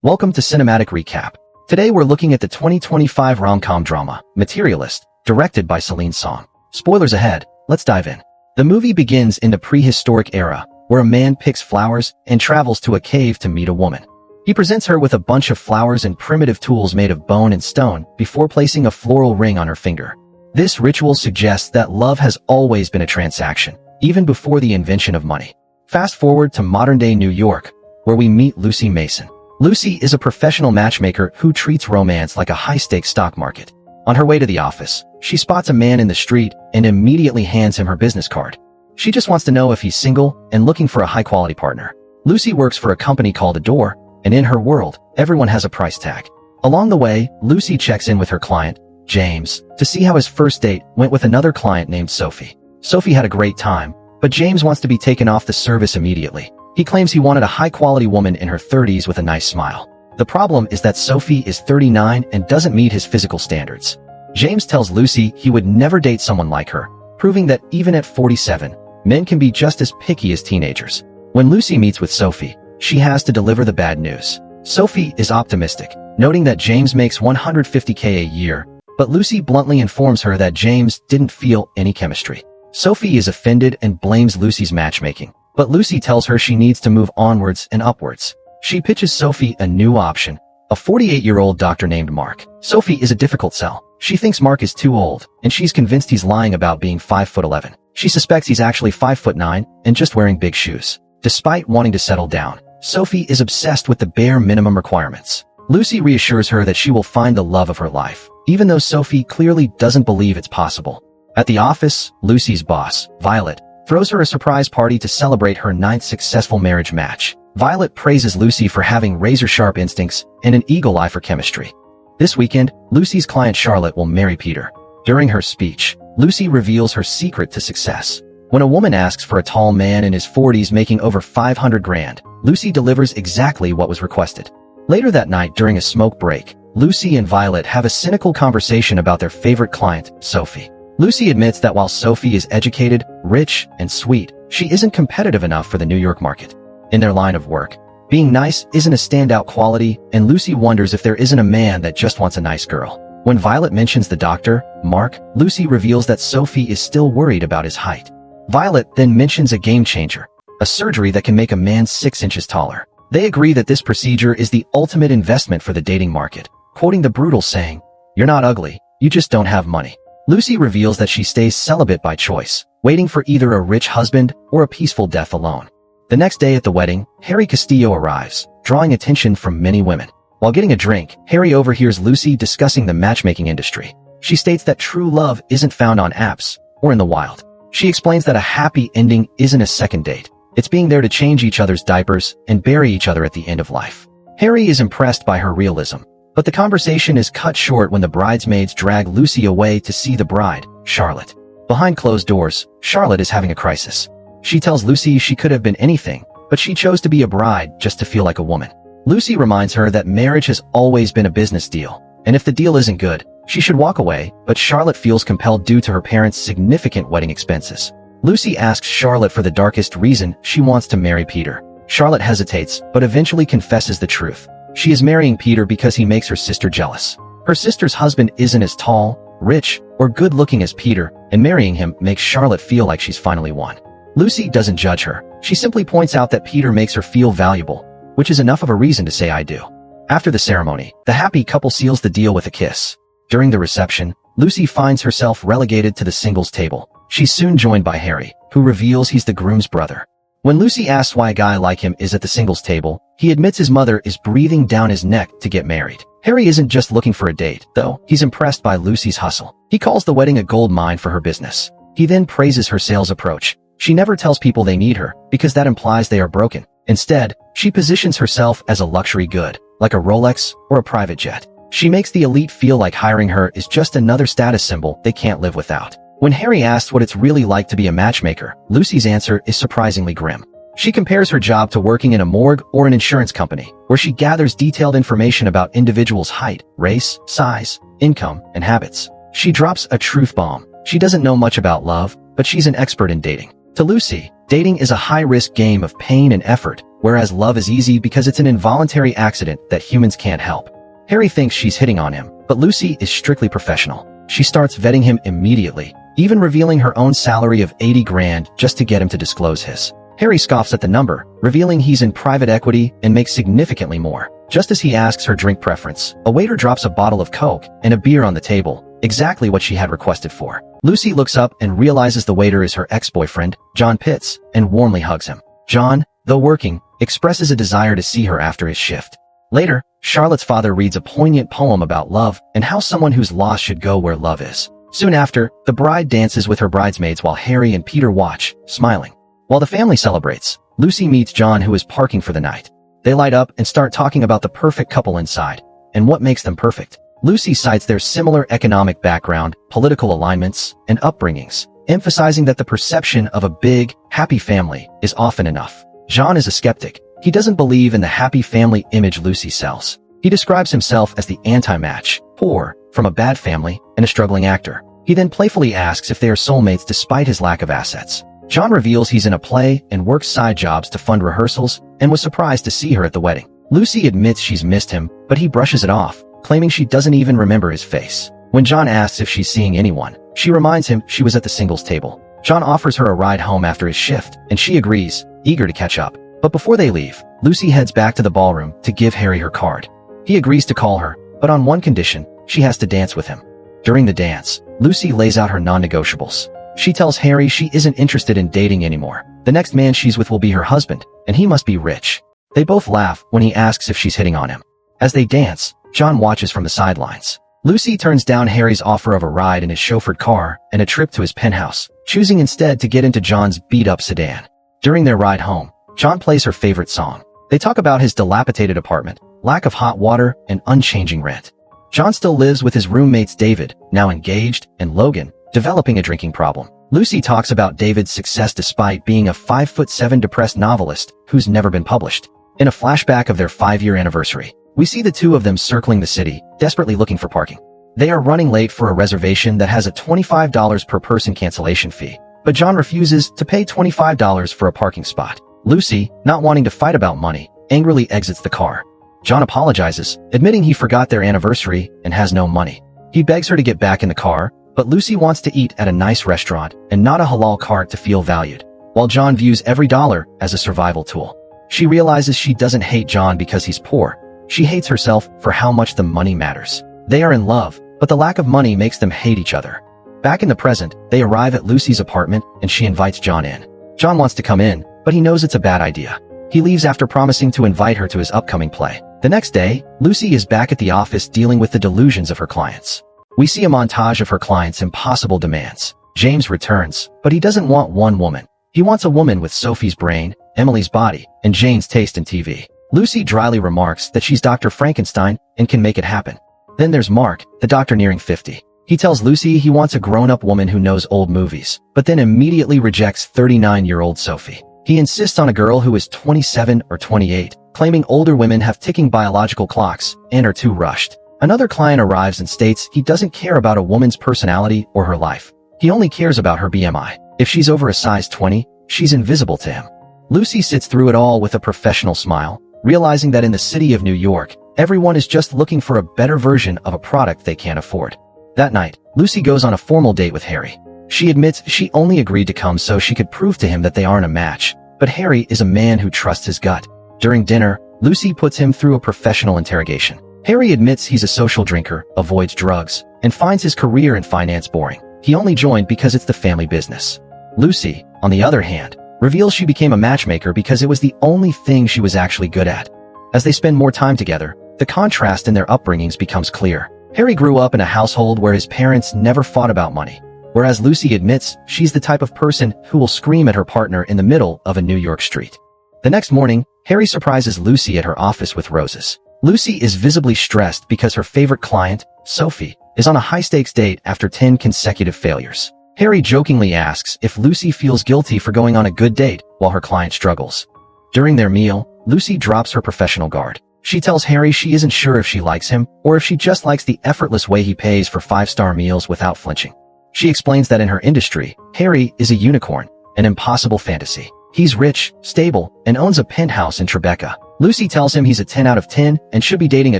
Welcome to Cinematic Recap. Today we're looking at the 2025 rom-com drama, Materialist, directed by Celine Song. Spoilers ahead, let's dive in. The movie begins in the prehistoric era, where a man picks flowers and travels to a cave to meet a woman. He presents her with a bunch of flowers and primitive tools made of bone and stone before placing a floral ring on her finger. This ritual suggests that love has always been a transaction, even before the invention of money. Fast forward to modern-day New York, where we meet Lucy Mason. Lucy is a professional matchmaker who treats romance like a high-stakes stock market. On her way to the office, she spots a man in the street and immediately hands him her business card. She just wants to know if he's single and looking for a high-quality partner. Lucy works for a company called Adore, and in her world, everyone has a price tag. Along the way, Lucy checks in with her client, James, to see how his first date went with another client named Sophie. Sophie had a great time, but James wants to be taken off the service immediately. He claims he wanted a high-quality woman in her 30s with a nice smile. The problem is that Sophie is 39 and doesn't meet his physical standards. James tells Lucy he would never date someone like her, proving that even at 47, men can be just as picky as teenagers. When Lucy meets with Sophie, she has to deliver the bad news. Sophie is optimistic, noting that James makes $150K a year, but Lucy bluntly informs her that James didn't feel any chemistry. Sophie is offended and blames Lucy's matchmaking, but Lucy tells her she needs to move onwards and upwards. She pitches Sophie a new option, a 48-year-old doctor named Mark. Sophie is a difficult sell. She thinks Mark is too old, and she's convinced he's lying about being 5'11". She suspects he's actually 5'9" and just wearing big shoes. Despite wanting to settle down, Sophie is obsessed with the bare minimum requirements. Lucy reassures her that she will find the love of her life, even though Sophie clearly doesn't believe it's possible. At the office, Lucy's boss, Violet, throws her a surprise party to celebrate her 9th successful marriage match. Violet praises Lucy for having razor-sharp instincts and an eagle eye for chemistry. This weekend, Lucy's client Charlotte will marry Peter. During her speech, Lucy reveals her secret to success. When a woman asks for a tall man in his 40s making over 500 grand, Lucy delivers exactly what was requested. Later that night during a smoke break, Lucy and Violet have a cynical conversation about their favorite client, Sophie. Lucy admits that while Sophie is educated, rich, and sweet, she isn't competitive enough for the New York market. In their line of work, being nice isn't a standout quality, and Lucy wonders if there isn't a man that just wants a nice girl. When Violet mentions the doctor, Mark, Lucy reveals that Sophie is still worried about his height. Violet then mentions a game changer, a surgery that can make a man 6 inches taller. They agree that this procedure is the ultimate investment for the dating market, quoting the brutal saying, "You're not ugly, you just don't have money." Lucy reveals that she stays celibate by choice, waiting for either a rich husband or a peaceful death alone. The next day at the wedding, Harry Castillo arrives, drawing attention from many women. While getting a drink, Harry overhears Lucy discussing the matchmaking industry. She states that true love isn't found on apps or in the wild. She explains that a happy ending isn't a second date. It's being there to change each other's diapers and bury each other at the end of life. Harry is impressed by her realism, but the conversation is cut short when the bridesmaids drag Lucy away to see the bride, Charlotte. Behind closed doors, Charlotte is having a crisis. She tells Lucy she could have been anything, but she chose to be a bride just to feel like a woman. Lucy reminds her that marriage has always been a business deal, and if the deal isn't good, she should walk away, but Charlotte feels compelled due to her parents' significant wedding expenses. Lucy asks Charlotte for the darkest reason she wants to marry Peter. Charlotte hesitates, but eventually confesses the truth. She is marrying Peter because he makes her sister jealous. Her sister's husband isn't as tall, rich, or good-looking as Peter, and marrying him makes Charlotte feel like she's finally won. Lucy doesn't judge her. She simply points out that Peter makes her feel valuable, which is enough of a reason to say "I do." After the ceremony, the happy couple seals the deal with a kiss. During the reception, Lucy finds herself relegated to the singles table. She's soon joined by Harry, who reveals he's the groom's brother. When Lucy asks why a guy like him is at the singles table, he admits his mother is breathing down his neck to get married. Harry isn't just looking for a date, though. He's impressed by Lucy's hustle. He calls the wedding a gold mine for her business. He then praises her sales approach. She never tells people they need her, because that implies they are broken. Instead, she positions herself as a luxury good, like a Rolex or a private jet. She makes the elite feel like hiring her is just another status symbol they can't live without. When Harry asks what it's really like to be a matchmaker, Lucy's answer is surprisingly grim. She compares her job to working in a morgue or an insurance company, where she gathers detailed information about individuals' height, race, size, income, and habits. She drops a truth bomb. She doesn't know much about love, but she's an expert in dating. To Lucy, dating is a high-risk game of pain and effort, whereas love is easy because it's an involuntary accident that humans can't help. Harry thinks she's hitting on him, but Lucy is strictly professional. She starts vetting him immediately, even revealing her own salary of 80 grand just to get him to disclose his. Harry scoffs at the number, revealing he's in private equity and makes significantly more. Just as he asks her drink preference, a waiter drops a bottle of Coke and a beer on the table, exactly what she had requested for. Lucy looks up and realizes the waiter is her ex-boyfriend, John Pitts, and warmly hugs him. John, though working, expresses a desire to see her after his shift. Later, Charlotte's father reads a poignant poem about love and how someone who's lost should go where love is. Soon after, the bride dances with her bridesmaids while Harry and Peter watch, smiling. While the family celebrates, Lucy meets John, who is parking for the night. They light up and start talking about the perfect couple inside, and what makes them perfect. Lucy cites their similar economic background, political alignments, and upbringings, emphasizing that the perception of a big, happy family is often enough. John is a skeptic. He doesn't believe in the happy family image Lucy sells. He describes himself as the anti-match, poor, from a bad family, and a struggling actor. He then playfully asks if they are soulmates despite his lack of assets. John reveals he's in a play and works side jobs to fund rehearsals and was surprised to see her at the wedding. Lucy admits she's missed him, but he brushes it off, claiming she doesn't even remember his face. When John asks if she's seeing anyone, she reminds him she was at the singles table. John offers her a ride home after his shift, and she agrees, eager to catch up. But before they leave, Lucy heads back to the ballroom to give Harry her card. He agrees to call her, but on one condition: she has to dance with him. During the dance, Lucy lays out her non-negotiables. She tells Harry she isn't interested in dating anymore. The next man she's with will be her husband, and he must be rich. They both laugh when he asks if she's hitting on him. As they dance, John watches from the sidelines. Lucy turns down Harry's offer of a ride in his chauffeured car and a trip to his penthouse, choosing instead to get into John's beat-up sedan. During their ride home, John plays her favorite song. They talk about his dilapidated apartment, lack of hot water, and unchanging rent. John still lives with his roommates David, now engaged, and Logan, developing a drinking problem. Lucy talks about David's success despite being a 5'7" depressed novelist who's never been published. In a flashback of their 5-year anniversary, we see the two of them circling the city, desperately looking for parking. They are running late for a reservation that has a $25 per person cancellation fee, but John refuses to pay $25 for a parking spot. Lucy, not wanting to fight about money, angrily exits the car. John apologizes, admitting he forgot their anniversary and has no money. He begs her to get back in the car, but Lucy wants to eat at a nice restaurant and not a halal cart to feel valued. While John views every dollar as a survival tool, she realizes she doesn't hate John because he's poor. She hates herself for how much the money matters. They are in love, but the lack of money makes them hate each other. Back in the present, they arrive at Lucy's apartment and she invites John in. John wants to come in, but he knows it's a bad idea. He leaves after promising to invite her to his upcoming play. The next day, Lucy is back at the office dealing with the delusions of her clients. We see a montage of her clients' impossible demands. James returns, but he doesn't want one woman. He wants a woman with Sophie's brain, Emily's body, and Jane's taste in TV. Lucy dryly remarks that she's Dr. Frankenstein and can make it happen. Then there's Mark, the doctor nearing 50. He tells Lucy he wants a grown-up woman who knows old movies, but then immediately rejects 39-year-old Sophie. He insists on a girl who is 27 or 28, claiming older women have ticking biological clocks and are too rushed. Another client arrives and states he doesn't care about a woman's personality or her life. He only cares about her BMI. If she's over a size 20, she's invisible to him. Lucy sits through it all with a professional smile, realizing that in the city of New York, everyone is just looking for a better version of a product they can't afford. That night, Lucy goes on a formal date with Harry. She admits she only agreed to come so she could prove to him that they aren't a match, but Harry is a man who trusts his gut. During dinner, Lucy puts him through a professional interrogation. Harry admits he's a social drinker, avoids drugs, and finds his career in finance boring. He only joined because it's the family business. Lucy, on the other hand, reveals she became a matchmaker because it was the only thing she was actually good at. As they spend more time together, the contrast in their upbringings becomes clear. Harry grew up in a household where his parents never fought about money, whereas Lucy admits she's the type of person who will scream at her partner in the middle of a New York street. The next morning, Harry surprises Lucy at her office with roses. Lucy is visibly stressed because her favorite client, Sophie, is on a high-stakes date after 10 consecutive failures. Harry jokingly asks if Lucy feels guilty for going on a good date while her client struggles. During their meal, Lucy drops her professional guard. She tells Harry she isn't sure if she likes him or if she just likes the effortless way he pays for 5-star meals without flinching. She explains that in her industry, Harry is a unicorn, an impossible fantasy. He's rich, stable, and owns a penthouse in Tribeca. Lucy tells him he's a 10 out of 10 and should be dating a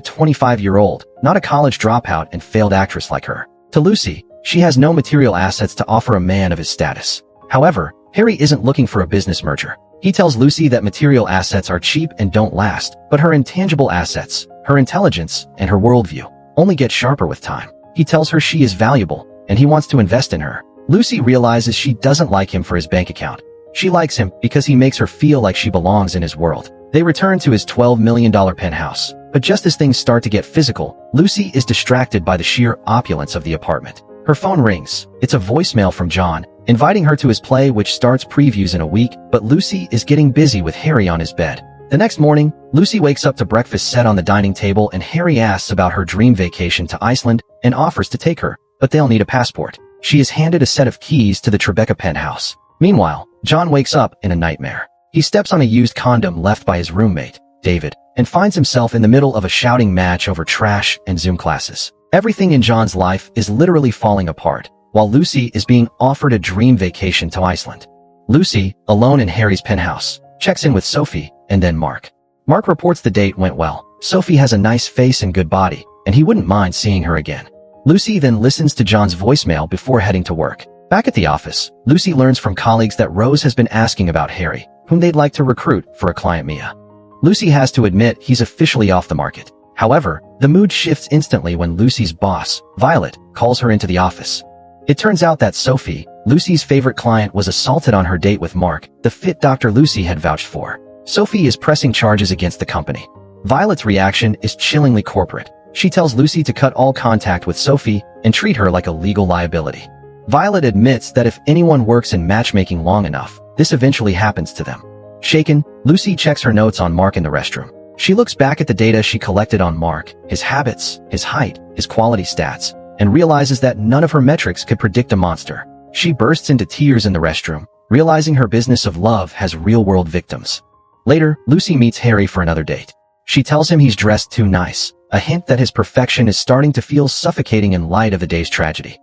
25-year-old, not a college dropout and failed actress like her. To Lucy, she has no material assets to offer a man of his status. However, Harry isn't looking for a business merger. He tells Lucy that material assets are cheap and don't last, but her intangible assets, her intelligence, and her worldview only get sharper with time. He tells her she is valuable, and he wants to invest in her. Lucy realizes she doesn't like him for his bank account. She likes him because he makes her feel like she belongs in his world. They return to his $12 million penthouse, but just as things start to get physical, Lucy is distracted by the sheer opulence of the apartment. Her phone rings. It's a voicemail from John, inviting her to his play which starts previews in a week, but Lucy is getting busy with Harry on his bed. The next morning, Lucy wakes up to breakfast set on the dining table and Harry asks about her dream vacation to Iceland and offers to take her, but they'll need a passport. She is handed a set of keys to the Tribeca penthouse. Meanwhile, John wakes up in a nightmare. He steps on a used condom left by his roommate, David, and finds himself in the middle of a shouting match over trash and Zoom classes. Everything in John's life is literally falling apart, while Lucy is being offered a dream vacation to Iceland. Lucy, alone in Harry's penthouse, checks in with Sophie, and then Mark. Mark reports the date went well. Sophie has a nice face and good body, and he wouldn't mind seeing her again. Lucy then listens to John's voicemail before heading to work. Back at the office, Lucy learns from colleagues that Rose has been asking about Harry, whom they'd like to recruit for a client Mia. Lucy has to admit he's officially off the market. However, the mood shifts instantly when Lucy's boss, Violet, calls her into the office. It turns out that Sophie, Lucy's favorite client, was assaulted on her date with Mark, the fit doctor Lucy had vouched for. Sophie is pressing charges against the company. Violet's reaction is chillingly corporate. She tells Lucy to cut all contact with Sophie and treat her like a legal liability. Violet admits that if anyone works in matchmaking long enough, this eventually happens to them. Shaken, Lucy checks her notes on Mark in the restroom. She looks back at the data she collected on Mark, his habits, his height, his quality stats, and realizes that none of her metrics could predict a monster. She bursts into tears in the restroom, realizing her business of love has real-world victims. Later, Lucy meets Harry for another date. She tells him he's dressed too nice, a hint that his perfection is starting to feel suffocating in light of the day's tragedy.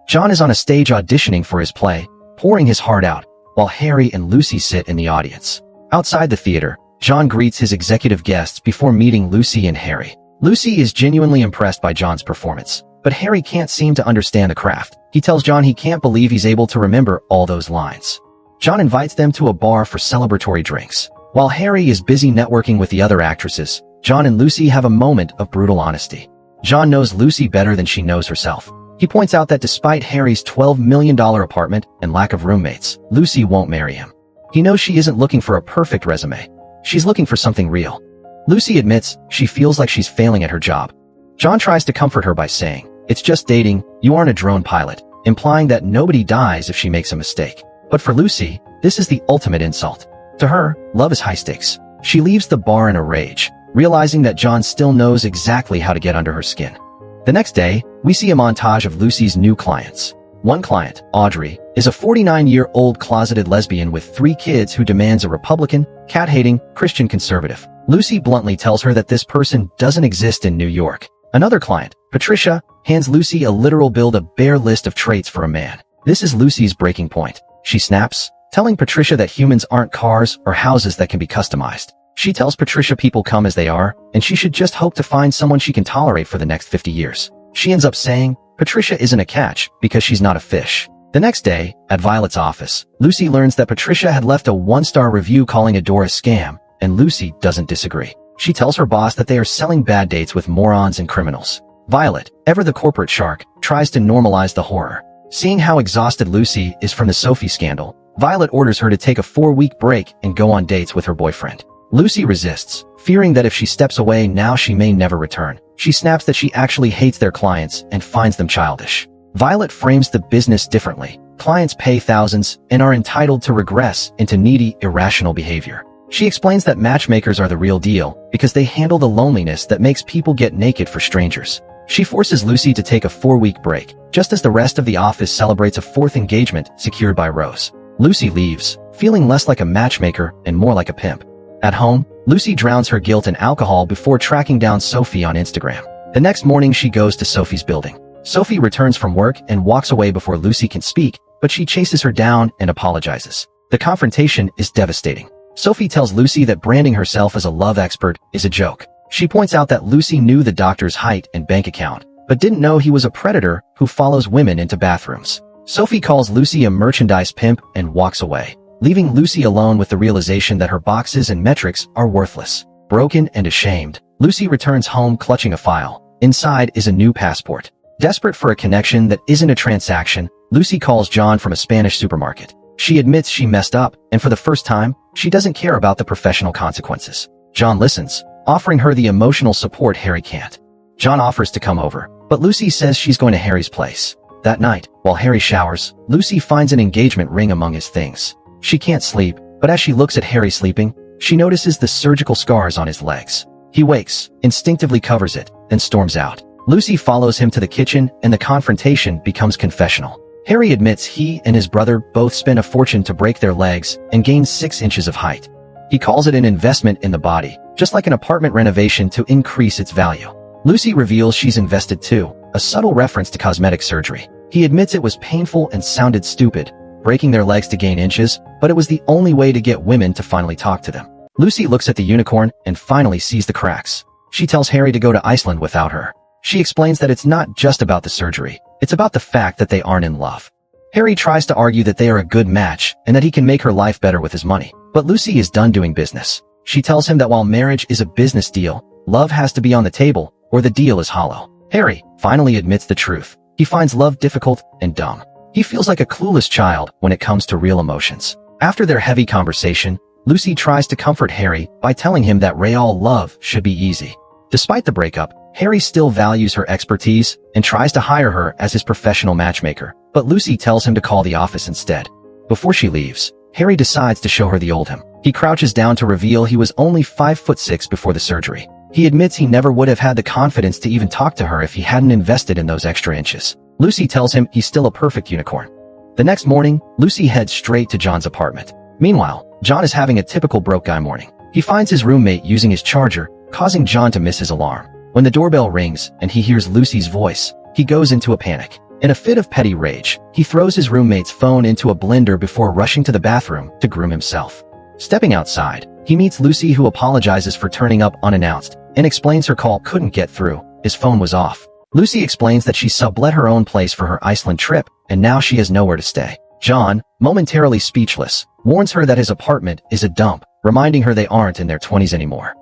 John is on a stage auditioning for his play, pouring his heart out, while Harry and Lucy sit in the audience. Outside the theater, John greets his executive guests before meeting Lucy and Harry. Lucy is genuinely impressed by John's performance, but Harry can't seem to understand the craft. He tells John he can't believe he's able to remember all those lines. John invites them to a bar for celebratory drinks. While Harry is busy networking with the other actresses, John and Lucy have a moment of brutal honesty. John knows Lucy better than she knows herself. He points out that despite Harry's $12 million apartment and lack of roommates, Lucy won't marry him. He knows she isn't looking for a perfect resume. She's looking for something real. Lucy admits she feels like she's failing at her job. John tries to comfort her by saying, "It's just dating, you aren't a drone pilot," implying that nobody dies if she makes a mistake. But for Lucy, this is the ultimate insult. To her, love is high stakes. She leaves the bar in a rage, realizing that John still knows exactly how to get under her skin. The next day, we see a montage of Lucy's new clients. One client, Audrey, is a 49-year-old closeted lesbian with 3 kids who demands a Republican, cat-hating, Christian conservative. Lucy bluntly tells her that this person doesn't exist in New York. Another client, Patricia, hands Lucy a literal build-a-bear list of traits for a man. This is Lucy's breaking point. She snaps, telling Patricia that humans aren't cars or houses that can be customized. She tells Patricia people come as they are, and she should just hope to find someone she can tolerate for the next 50 years. She ends up saying, Patricia isn't a catch because she's not a fish. The next day, at Violet's office, Lucy learns that Patricia had left a 1-star review calling Adore a scam, and Lucy doesn't disagree. She tells her boss that they are selling bad dates with morons and criminals. Violet, ever the corporate shark, tries to normalize the horror. Seeing how exhausted Lucy is from the Sophie scandal, Violet orders her to take a 4-week break and go on dates with her boyfriend. Lucy resists, fearing that if she steps away now she may never return. She snaps that she actually hates their clients and finds them childish. Violet frames the business differently. Clients pay thousands and are entitled to regress into needy, irrational behavior. She explains that matchmakers are the real deal because they handle the loneliness that makes people get naked for strangers. She forces Lucy to take a 4-week break, just as the rest of the office celebrates a 4th engagement secured by Rose. Lucy leaves, feeling less like a matchmaker and more like a pimp. At home, Lucy drowns her guilt in alcohol before tracking down Sophie on Instagram. The next morning she goes to Sophie's building. Sophie returns from work and walks away before Lucy can speak, but she chases her down and apologizes. The confrontation is devastating. Sophie tells Lucy that branding herself as a love expert is a joke. She points out that Lucy knew the doctor's height and bank account, but didn't know he was a predator who follows women into bathrooms. Sophie calls Lucy a merchandise pimp and walks away, leaving Lucy alone with the realization that her boxes and metrics are worthless. Broken and ashamed, Lucy returns home clutching a file. Inside is a new passport. Desperate for a connection that isn't a transaction, Lucy calls John from a Spanish supermarket. She admits she messed up, and for the first time, she doesn't care about the professional consequences. John listens, offering her the emotional support Harry can't. John offers to come over, but Lucy says she's going to Harry's place. That night, while Harry showers, Lucy finds an engagement ring among his things. She can't sleep, but as she looks at Harry sleeping, she notices the surgical scars on his legs. He wakes, instinctively covers it, then storms out. Lucy follows him to the kitchen, and the confrontation becomes confessional. Harry admits he and his brother both spent a fortune to break their legs and gain 6 inches of height. He calls it an investment in the body, just like an apartment renovation to increase its value. Lucy reveals she's invested too, a subtle reference to cosmetic surgery. He admits it was painful and sounded stupid, breaking their legs to gain inches, but it was the only way to get women to finally talk to them. Lucy looks at the unicorn and finally sees the cracks. She tells Harry to go to Iceland without her. She explains that it's not just about the surgery, it's about the fact that they aren't in love. Harry tries to argue that they are a good match and that he can make her life better with his money. But Lucy is done doing business. She tells him that while marriage is a business deal, love has to be on the table or the deal is hollow. Harry finally admits the truth. He finds love difficult and dumb. He feels like a clueless child when it comes to real emotions. After their heavy conversation, Lucy tries to comfort Harry by telling him that real love should be easy. Despite the breakup, Harry still values her expertise and tries to hire her as his professional matchmaker, but Lucy tells him to call the office instead. Before she leaves, Harry decides to show her the old him. He crouches down to reveal he was only 5'6" before the surgery. He admits he never would have had the confidence to even talk to her if he hadn't invested in those extra inches. Lucy tells him he's still a perfect unicorn. The next morning, Lucy heads straight to John's apartment. Meanwhile, John is having a typical broke guy morning. He finds his roommate using his charger, causing John to miss his alarm. When the doorbell rings and he hears Lucy's voice, he goes into a panic. In a fit of petty rage, he throws his roommate's phone into a blender before rushing to the bathroom to groom himself. Stepping outside, he meets Lucy, who apologizes for turning up unannounced and explains her call couldn't get through. His phone was off. Lucy explains that she sublet her own place for her Iceland trip and now she has nowhere to stay. John, momentarily speechless, warns her that his apartment is a dump, reminding her they aren't in their 20s anymore.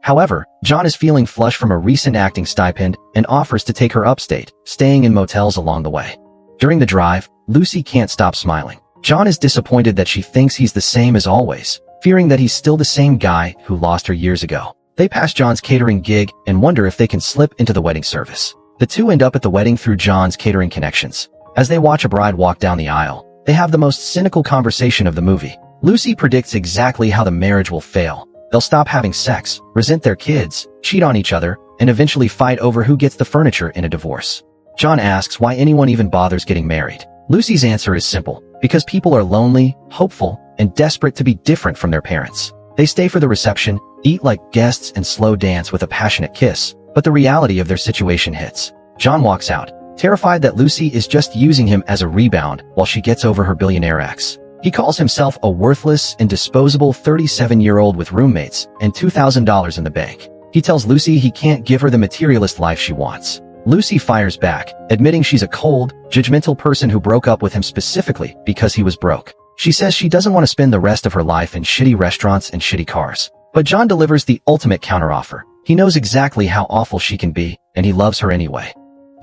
However, John is feeling flush from a recent acting stipend and offers to take her upstate, staying in motels along the way. During the drive, Lucy can't stop smiling. John is disappointed that she thinks he's the same as always, fearing that he's still the same guy who lost her years ago. They pass John's catering gig and wonder if they can slip into the wedding service. The two end up at the wedding through John's catering connections. As they watch a bride walk down the aisle, they have the most cynical conversation of the movie. Lucy predicts exactly how the marriage will fail. They'll stop having sex, resent their kids, cheat on each other, and eventually fight over who gets the furniture in a divorce. John asks why anyone even bothers getting married. Lucy's answer is simple: because people are lonely, hopeful, and desperate to be different from their parents. They stay for the reception, eat like guests, and slow dance with a passionate kiss, but the reality of their situation hits. John walks out, terrified that Lucy is just using him as a rebound while she gets over her billionaire ex. He calls himself a worthless and disposable 37-year-old with roommates and $2,000 in the bank. He tells Lucy he can't give her the materialist life she wants. Lucy fires back, admitting she's a cold, judgmental person who broke up with him specifically because he was broke. She says she doesn't want to spend the rest of her life in shitty restaurants and shitty cars. But John delivers the ultimate counteroffer. He knows exactly how awful she can be, and he loves her anyway.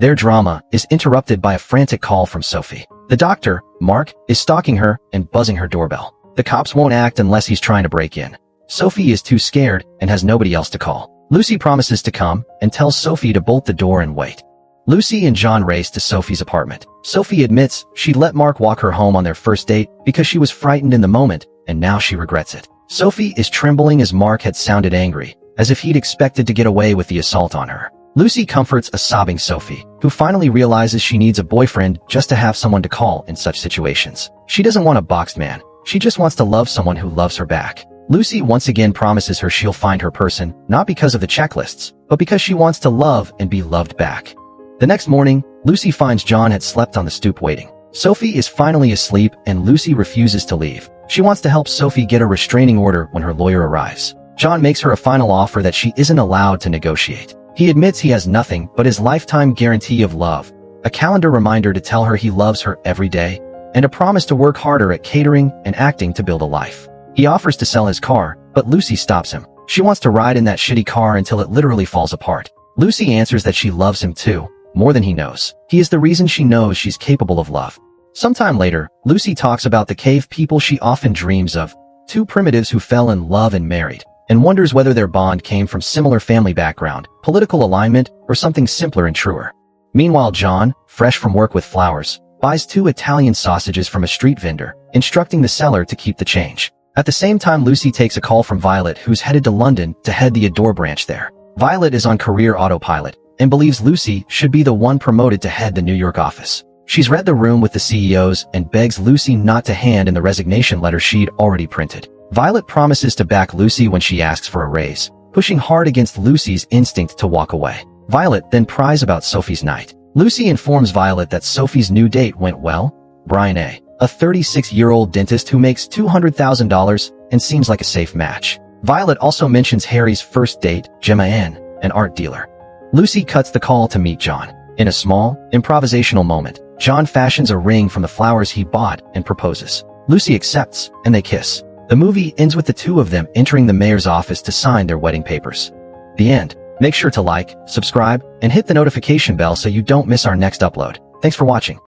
Their drama is interrupted by a frantic call from Sophie. The doctor, Mark, is stalking her and buzzing her doorbell. The cops won't act unless he's trying to break in. Sophie is too scared and has nobody else to call. Lucy promises to come and tells Sophie to bolt the door and wait. Lucy and John race to Sophie's apartment. Sophie admits she'd let Mark walk her home on their first date because she was frightened in the moment, and now she regrets it. Sophie is trembling as Mark had sounded angry, as if he'd expected to get away with the assault on her. Lucy comforts a sobbing Sophie, who finally realizes she needs a boyfriend just to have someone to call in such situations. She doesn't want a boxed man. She just wants to love someone who loves her back. Lucy once again promises her she'll find her person, not because of the checklists, but because she wants to love and be loved back. The next morning, Lucy finds John had slept on the stoop waiting. Sophie is finally asleep and Lucy refuses to leave. She wants to help Sophie get a restraining order when her lawyer arrives. John makes her a final offer that she isn't allowed to negotiate. He admits he has nothing but his lifetime guarantee of love, a calendar reminder to tell her he loves her every day, and a promise to work harder at catering and acting to build a life. He offers to sell his car, but Lucy stops him. She wants to ride in that shitty car until it literally falls apart. Lucy answers that she loves him too, more than he knows. He is the reason she knows she's capable of love. Sometime later, Lucy talks about the cave people she often dreams of, two primitives who fell in love and married, and wonders whether their bond came from similar family background, political alignment, or something simpler and truer. Meanwhile, John, fresh from work with flowers, buys 2 Italian sausages from a street vendor, instructing the seller to keep the change. At the same time, Lucy takes a call from Violet, who's headed to London to head the Adore branch there. Violet is on career autopilot and believes Lucy should be the one promoted to head the New York office. She's read the room with the CEOs and begs Lucy not to hand in the resignation letter she'd already printed. Violet promises to back Lucy when she asks for a raise, pushing hard against Lucy's instinct to walk away. Violet then pries about Sophie's night. Lucy informs Violet that Sophie's new date went well. Brian A 36-year-old dentist who makes $200,000 and seems like a safe match. Violet also mentions Harry's first date, Gemma N, an art dealer. Lucy cuts the call to meet John. In a small, improvisational moment, John fashions a ring from the flowers he bought and proposes. Lucy accepts, and they kiss. The movie ends with the two of them entering the mayor's office to sign their wedding papers. The end. Make sure to like, subscribe, and hit the notification bell so you don't miss our next upload. Thanks for watching.